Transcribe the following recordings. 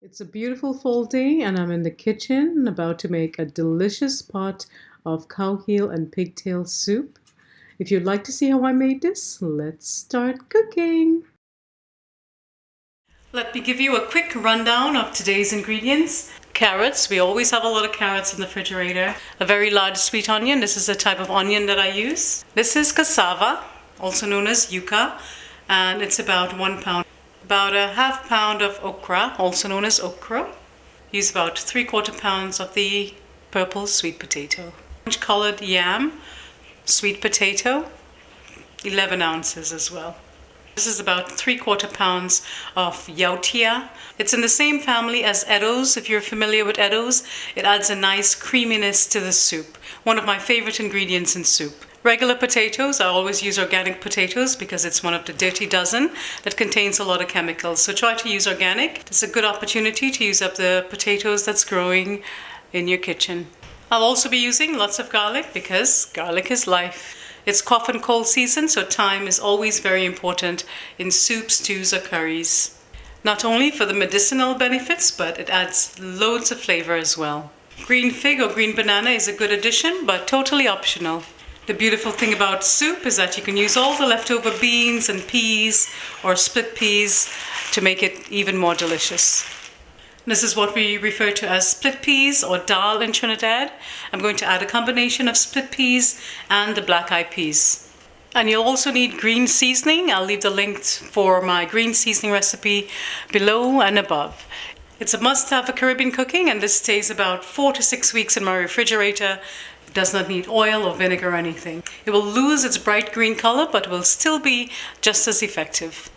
It's a beautiful fall day and I'm in the kitchen about to make a delicious pot of cowheel and pigtail soup. If you'd like to see how I made this, let's start cooking. Let me give you a quick rundown of today's ingredients. Carrots, we always have a lot of carrots in the refrigerator. A very large sweet onion, this is the type of onion that I use. This is cassava, also known as yuca, and it's about 1 pound. About a half pound of okra, also known as okra. Use about 3/4 pounds of the purple sweet potato. Orange colored yam, sweet potato, 11 ounces as well. This is about 3/4 pounds of yautia. It's in the same family as eddos. If you're familiar with eddos, it adds a nice creaminess to the soup. One of my favorite ingredients in soup. Regular potatoes, I always use organic potatoes because it's one of the dirty dozen that contains a lot of chemicals. So try to use organic. It's a good opportunity to use up the potatoes that's growing in your kitchen. I'll also be using lots of garlic because garlic is life. It's cough and cold season, so thyme is always very important in soups, stews, or curries. Not only for the medicinal benefits, but it adds loads of flavor as well. Green fig or green banana is a good addition, but totally optional. The beautiful thing about soup is that you can use all the leftover beans and peas or split peas to make it even more delicious. This is what we refer to as split peas or dal in Trinidad. I'm going to add a combination of split peas and the black-eyed peas. And you'll also need green seasoning. I'll leave the link for my green seasoning recipe below and above. It's a must-have for Caribbean cooking, and this stays about 4 to 6 weeks in my refrigerator. It does not need oil or vinegar or anything. It will lose its bright green color, but will still be just as effective.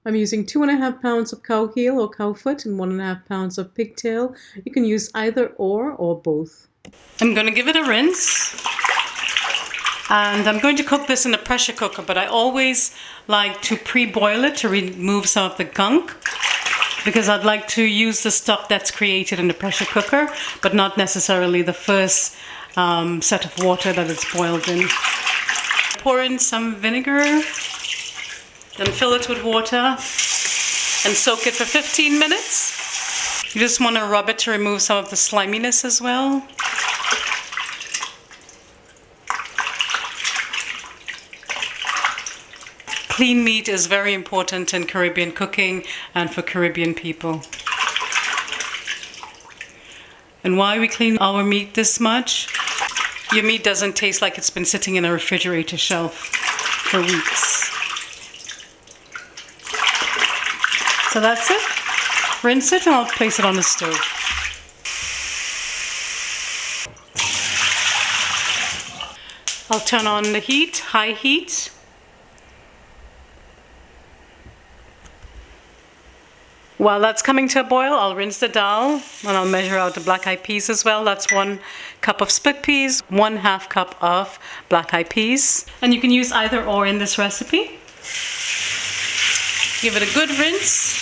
I'm using 2.5 pounds of cow heel or cow foot and 1.5 pounds of pigtail. You can use either or both. I'm going to give it a rinse. And I'm going to cook this in a pressure cooker, but I always like to pre-boil it to remove some of the gunk, because I'd like to use the stuff that's created in the pressure cooker, but not necessarily the first set of water that it's boiled in. Pour in some vinegar, then fill it with water and soak it for 15 minutes. You just want to rub it to remove some of the sliminess as well. Clean meat is very important in Caribbean cooking and for Caribbean people. And why we clean our meat this much? Your meat doesn't taste like it's been sitting in a refrigerator shelf for weeks. So that's it. Rinse it and I'll place it on the stove. I'll turn on the heat, high heat. While that's coming to a boil, I'll rinse the dal and I'll measure out the black-eyed peas as well. That's 1 cup of split peas, 1/2 cup of black-eyed peas. And you can use either or in this recipe. Give it a good rinse.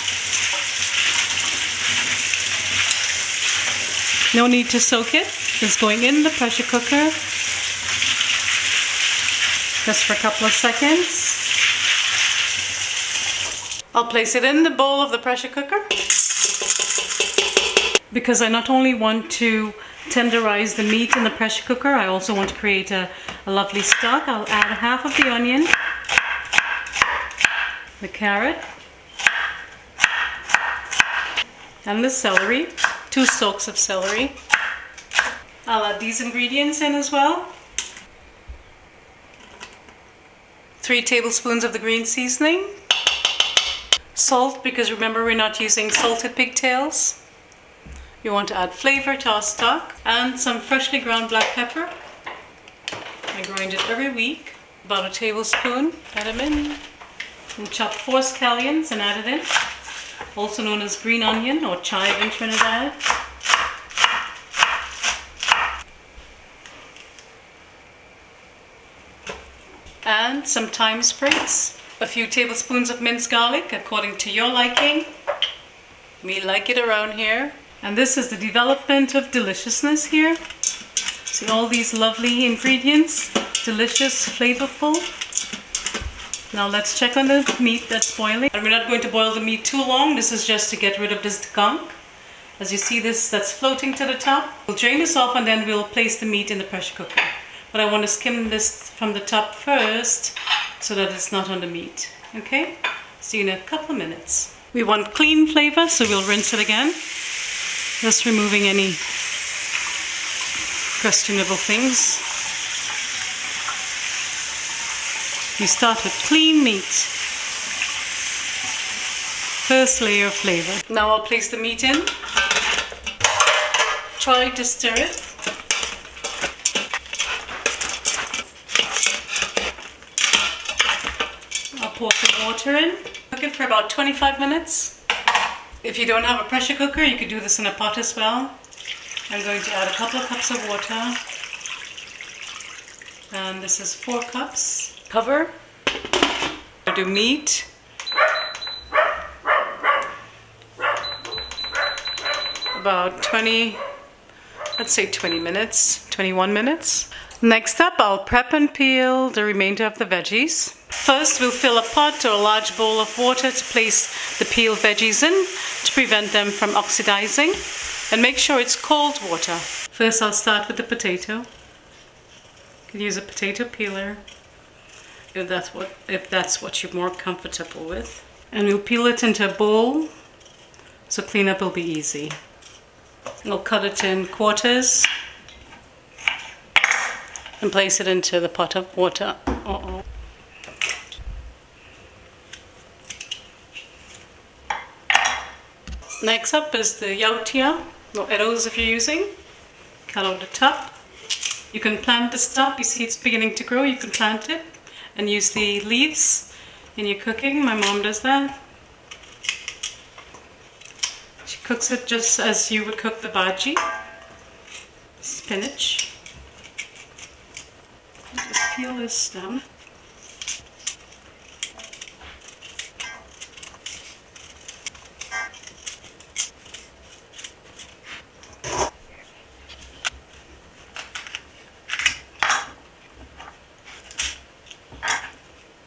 No need to soak it. It's going in the pressure cooker just for a couple of seconds. I'll place it in the bowl of the pressure cooker because I not only want to tenderize the meat in the pressure cooker, I also want to create a lovely stock. I'll add 1/2 of the onion, the carrot, and the celery, 2 stalks of celery. I'll add these ingredients in as well. 3 tablespoons of the green seasoning. Salt, because remember we're not using salted pigtails. You want to add flavor to our stock. And some freshly ground black pepper. I grind it every week. About a tablespoon. Add them in. And chop 4 scallions and add it in. Also known as green onion or chive in Trinidad. And some thyme sprigs. A few tablespoons of minced garlic according to your liking. We like it around here. And this is the development of deliciousness here. See all these lovely ingredients, delicious, flavorful. Now let's check on the meat that's boiling. And we're not going to boil the meat too long. This is just to get rid of this gunk. As you see this, that's floating to the top. We'll drain this off and then we'll place the meat in the pressure cooker. But I want to skim this from the top first so that it's not on the meat. Okay? See you in a couple of minutes. We want clean flavor, so we'll rinse it again. Just removing any questionable things. We start with clean meat. First layer of flavor. Now I'll place the meat in. Try to stir it. I'll pour some water in. Cook it for about 25 minutes. If you don't have a pressure cooker, you could do this in a pot as well. I'm going to add a couple of cups of water. And this is 4 cups. Cover. I'll do meat. About 20, let's say 20 minutes, 21 minutes. Next up, I'll prep and peel the remainder of the veggies. First, we'll fill a pot or a large bowl of water to place the peeled veggies in to prevent them from oxidizing. And make sure it's cold water. First, I'll start with the potato. You can use a potato peeler if that's what you're more comfortable with. And we'll peel it into a bowl so cleanup will be easy. We'll cut it in quarters and place it into the pot of water. Next up is the yautja, or arrows if you're using. Cut out the top. You can plant the top. You see it's beginning to grow. You can plant it and use the leaves in your cooking. My mom does that. She cooks it just as you would cook the bhaji. Spinach. Just peel this down.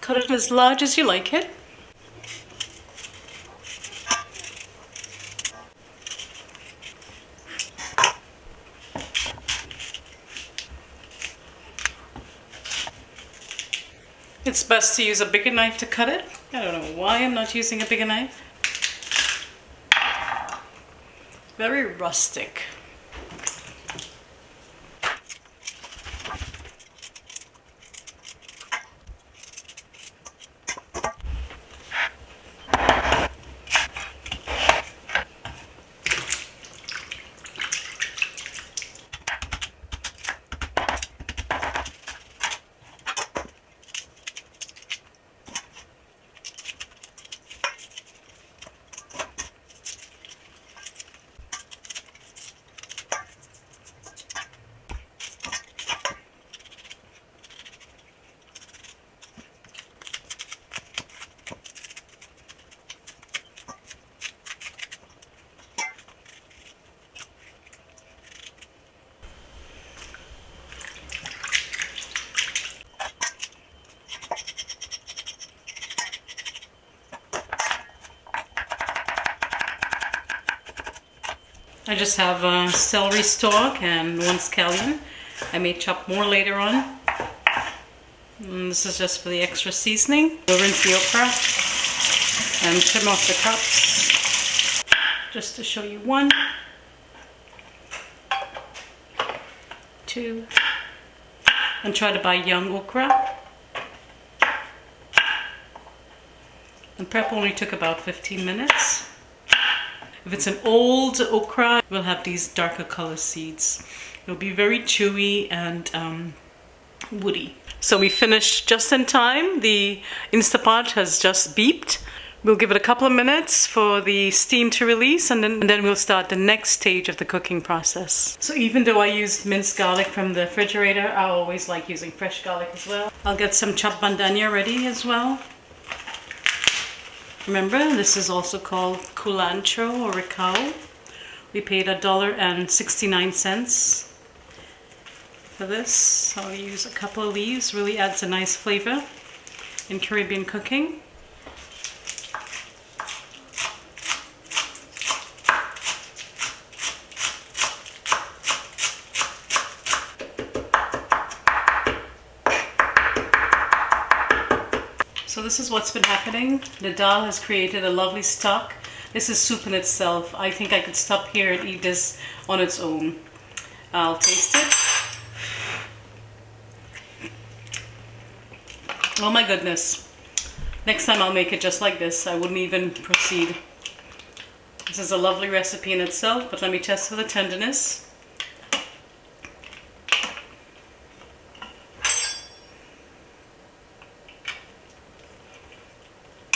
Cut it as large as you like it. It's best to use a bigger knife to cut it. I don't know why I'm not using a bigger knife. Very rustic. I just have a celery stalk and 1 scallion. I may chop more later on. And this is just for the extra seasoning. We'll rinse the okra and trim off the cups. Just to show you 1, 2, and try to buy young okra. And prep only took about 15 minutes. If it's an old okra, we'll have these darker color seeds. It'll be very chewy and woody. So we finished just in time. The Instapot has just beeped. We'll give it a couple of minutes for the steam to release, and then we'll start the next stage of the cooking process. So even though I used minced garlic from the refrigerator, I always like using fresh garlic as well. I'll get some chopped bandania ready as well. Remember, this is also called culantro or ricao. We paid $1.69 for this. I'll use a couple of leaves. Really adds a nice flavor in Caribbean cooking. So this is what's been happening. The dal has created a lovely stock. This is soup in itself. I think I could stop here and eat this on its own. I'll taste it. Oh my goodness. Next time I'll make it just like this. I wouldn't even proceed. This is a lovely recipe in itself, but let me test for the tenderness.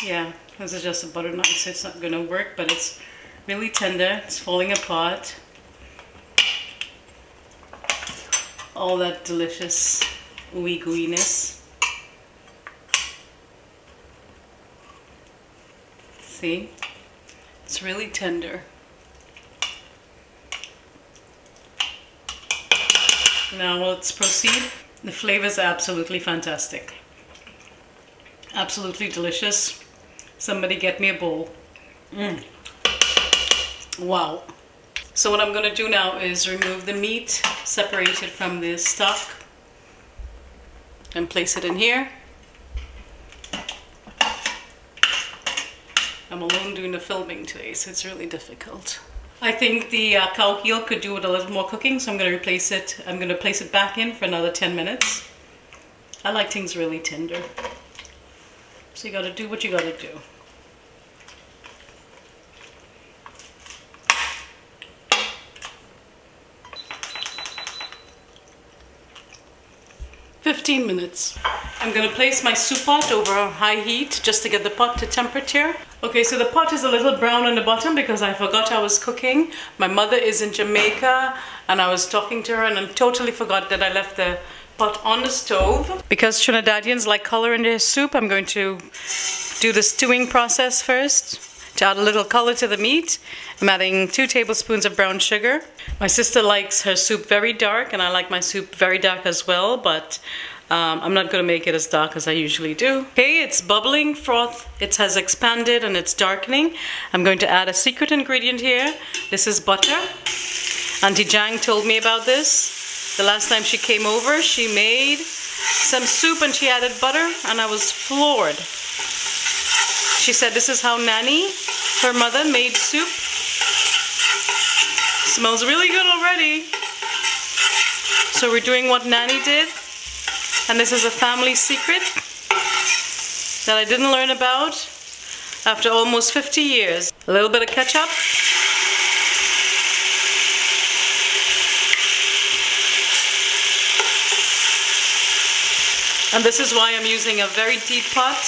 Yeah, this is just a butter knife, so it's not going to work, but it's really tender. It's falling apart. All that delicious ooey gooiness. See? It's really tender. Now let's proceed. The flavors are absolutely fantastic. Absolutely delicious. Somebody get me a bowl. Wow. So what I'm going to do now is remove the meat, separate it from the stock, and place it in here. I'm alone doing the filming today, so it's really difficult. I think the Cowheel could do with a little more cooking, so I'm going to replace it. I'm going to place it back in for another 10 minutes. I like things really tender. So you got to do what you got to do. "15 minutes. I'm going to place my soup pot over high heat just to get the pot to temperature. Okay, so the pot is a little brown on the bottom because I forgot I was cooking. My mother is in Jamaica and I was talking to her and I totally forgot that I left the pot on the stove. Because Trinidadians like color in their soup, I'm going to do the stewing process first to add a little color to the meat. I'm adding 2 tablespoons of brown sugar. My sister likes her soup very dark and I like my soup very dark as well, but I'm not going to make it as dark as I usually do. Okay, it's bubbling froth. It has expanded and it's darkening. I'm going to add a secret ingredient here. This is butter. Auntie Jang told me about this. The last time she came over, she made some soup and she added butter and I was floored. She said this is how Nanny, her mother, made soup. Smells really good already. So we're doing what Nanny did. And this is a family secret that I didn't learn about after almost 50 years. A little bit of ketchup. And this is why I'm using a very deep pot,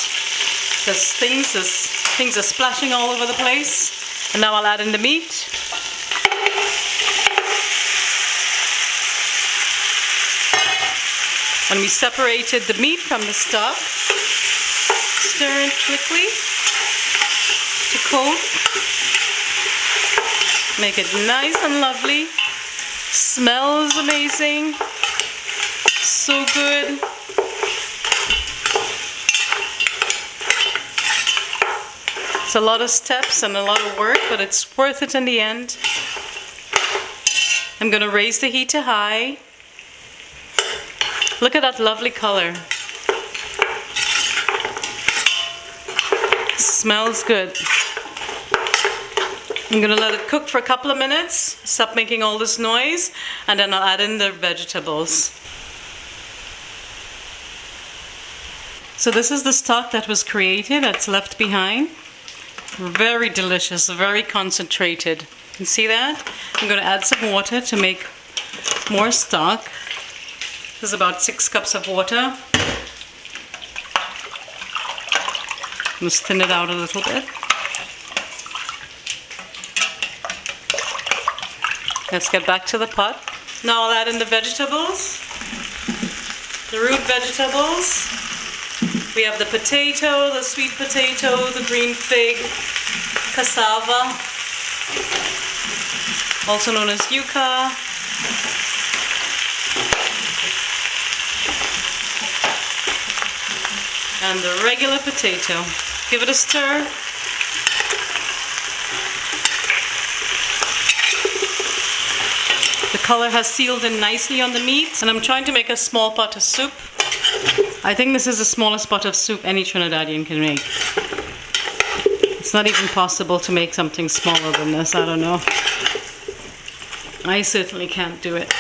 because things are splashing all over the place. And now I'll add in the meat. And we separated the meat from the stock. Stir it quickly to coat. Make it nice and lovely. Smells amazing. So good. It's a lot of steps and a lot of work, but it's worth it in the end. I'm going to raise the heat to high. Look at that lovely color. Smells good. I'm going to let it cook for a couple of minutes, stop making all this noise, and then I'll add in the vegetables. So this is the stock that was created, that's left behind. Very delicious, very concentrated. You can see that? I'm going to add some water to make more stock. This is about 6 cups of water. Let's thin it out a little bit. Let's get back to the pot. Now I'll add in the vegetables, the root vegetables. We have the potato, the sweet potato, the green fig, cassava, also known as yuca, and the regular potato. Give it a stir. The color has sealed in nicely on the meat, and I'm trying to make a small pot of soup. I think this is the smallest pot of soup any Trinidadian can make. It's not even possible to make something smaller than this. I don't know. I certainly can't do it.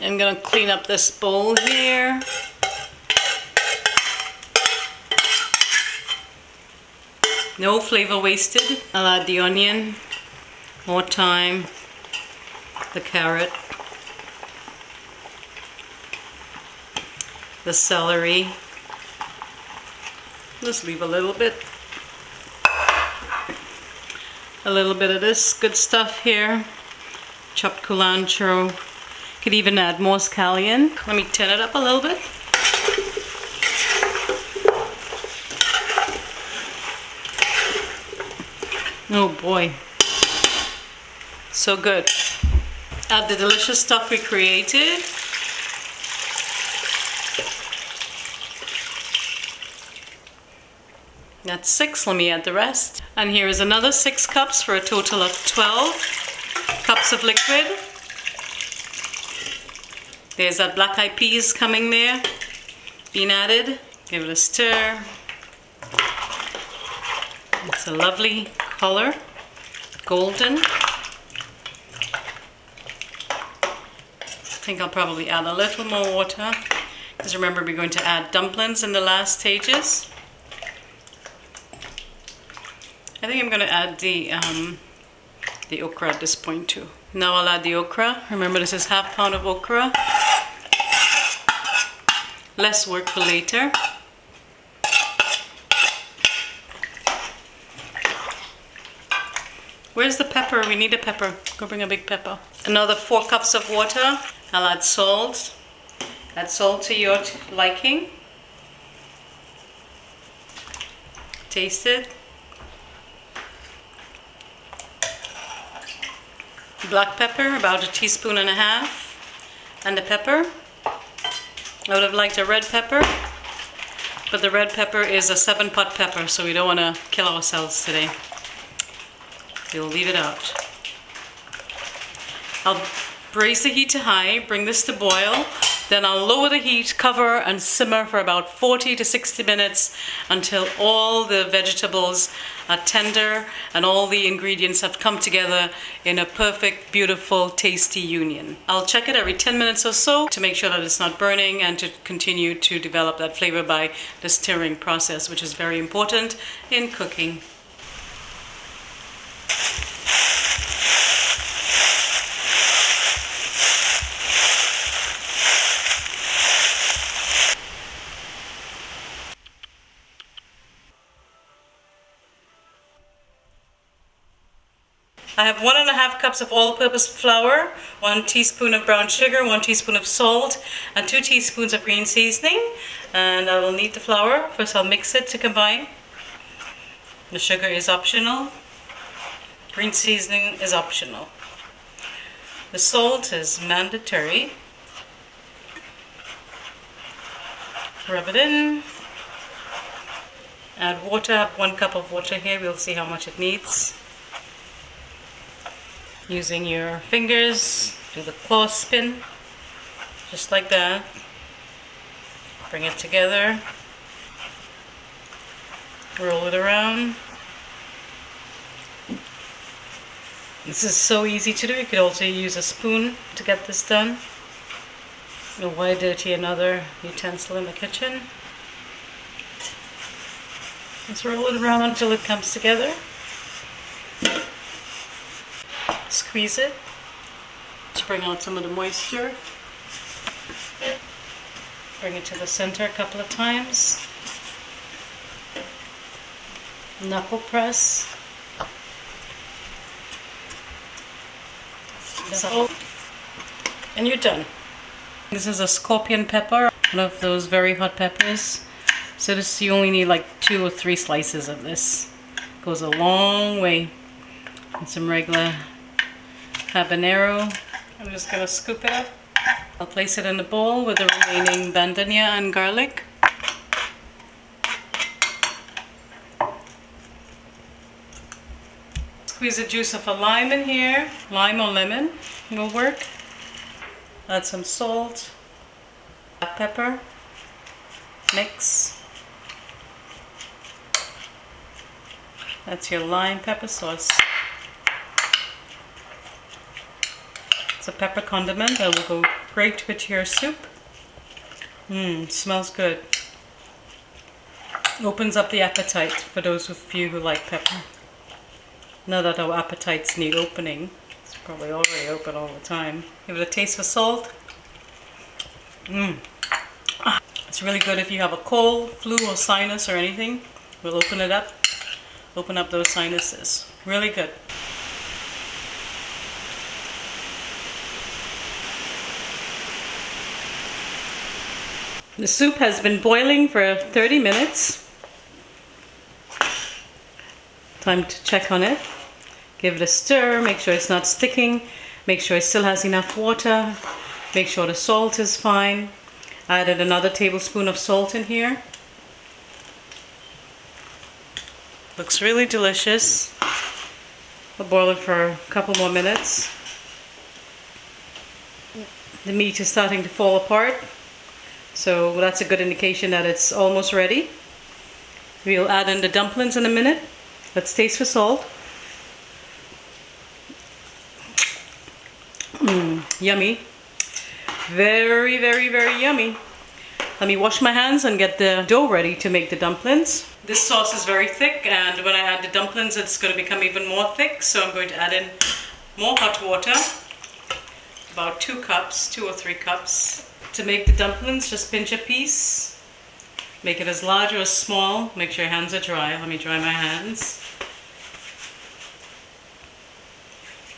I'm gonna clean up this bowl here. No flavor wasted. I'll add the onion, more thyme, the carrot, the celery. Just leave a little bit. A little bit of this good stuff here. Chopped cilantro. Could even add more scallion. Let me tin it up a little bit. Oh boy, so good. Add the delicious stuff we created. That's 6, let me add the rest. And here is another 6 cups for a total of 12 cups of liquid. There's that black eyed peas coming there, being added. Give it a stir. It's a lovely color, golden. I think I'll probably add a little more water, because remember we're going to add dumplings in the last stages. I think I'm going to add the okra at this point too. Now I'll add the okra. Remember, this is ½ pound of okra. Less work for later. Where's the pepper? We need a pepper. Go bring a big pepper. Another 4 cups of water. I'll add salt. Add salt to your liking. Taste it. Black pepper, about 1.5 teaspoons. And the pepper. I would have liked a red pepper, but the red pepper is a 7-pot pepper, so we don't want to kill ourselves today. We'll leave it out. I'll raise the heat to high, bring this to boil, then I'll lower the heat, cover and simmer for about 40 to 60 minutes until all the vegetables are tender and all the ingredients have come together in a perfect, beautiful, tasty union. I'll check it every 10 minutes or so to make sure that it's not burning and to continue to develop that flavor by the stirring process, which is very important in cooking. I have 1½ cups of all-purpose flour, 1 teaspoon of brown sugar, 1 teaspoon of salt, and 2 teaspoons of green seasoning. And I will need the flour. First I'll mix it to combine. The sugar is optional. Green seasoning is optional. The salt is mandatory. Rub it in. Add water. I have 1 cup of water here. We'll see how much it needs. Using your fingers, do the claw spin, just like that. Bring it together, roll it around. This is so easy to do. You could also use a spoon to get this done. Why dirty another utensil in the kitchen? Let's roll it around until it comes together. Squeeze it to bring out some of the moisture. Bring it to the center a couple of times. Knuckle press. And you're done. This is a scorpion pepper, one of those very hot peppers. So this, you only need like 2 or 3 slices of this. Goes a long way. And some regular habanero. I'm just going to scoop it up. I'll place it in the bowl with the remaining bandania and garlic. Squeeze the juice of a lime in here. Lime or lemon will work. Add some salt, black pepper, Mix. That's your lime pepper sauce. It's a pepper condiment that will go great with your soup. Smells good. Opens up the appetite for those of you who like pepper. Not that our appetites need opening. It's probably already open all the time. Give it a taste of salt. It's really good if you have a cold, flu, or sinus or anything. We'll open it up. Open up those sinuses. Really good. The soup has been boiling for 30 minutes. Time to check on it. Give it a stir, make sure it's not sticking, make sure it still has enough water, make sure the salt is fine. I added another tablespoon of salt in here. Looks really delicious. I'll boil it for a couple more minutes. The meat is starting to fall apart, so that's a good indication that it's almost ready. We'll add in the dumplings in a minute. Let's taste for salt. Yummy. Very, very, very yummy. Let me wash my hands and get the dough ready to make the dumplings. This sauce is very thick, and when I add the dumplings it's going to become even more thick, so I'm going to add in more hot water. About 2 or 3 cups. To make the dumplings, just pinch a piece. Make it as large or as small. Make sure your hands are dry. Let me dry my hands.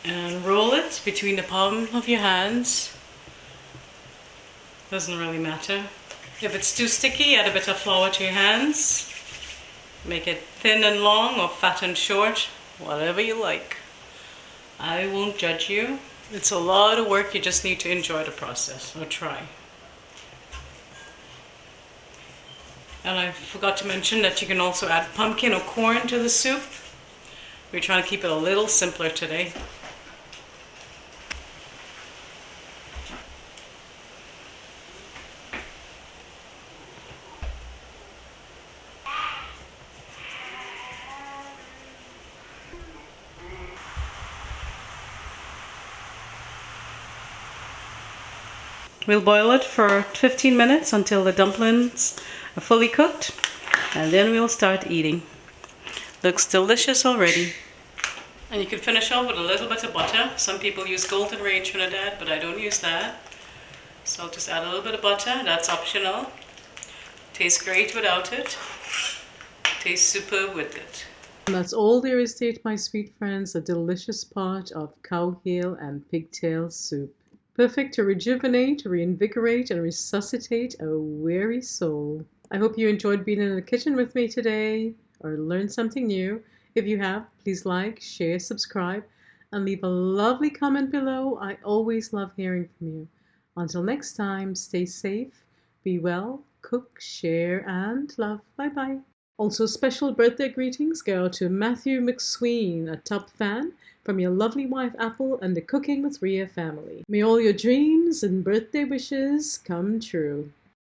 And roll it between the palm of your hands. Doesn't really matter. If it's too sticky, add a bit of flour to your hands. Make it thin and long or fat and short, whatever you like. I won't judge you. It's a lot of work, you just need to enjoy the process or try. And I forgot to mention that you can also add pumpkin or corn to the soup. We're trying to keep it a little simpler today. We'll boil it for 15 minutes until the dumplings are fully cooked, and then we'll start eating. Looks delicious already. And you can finish off with a little bit of butter. Some people use golden rain Trinidad, but I don't use that. So I'll just add a little bit of butter. That's optional. Tastes great without it. Tastes superb with it. And that's all there is to it, my sweet friends. A delicious pot of Cowheel and Pigtail soup. Perfect to rejuvenate, reinvigorate, and resuscitate a weary soul. I hope you enjoyed being in the kitchen with me today, or learned something new. If you have, please like, share, subscribe, and leave a lovely comment below. I always love hearing from you. Until next time, stay safe, be well, cook, share, and love. Bye-bye. Also, special birthday greetings go out to Matthew McSween, a top fan, from your lovely wife Apple and the Cooking with Rhea family. May all your dreams and birthday wishes come true.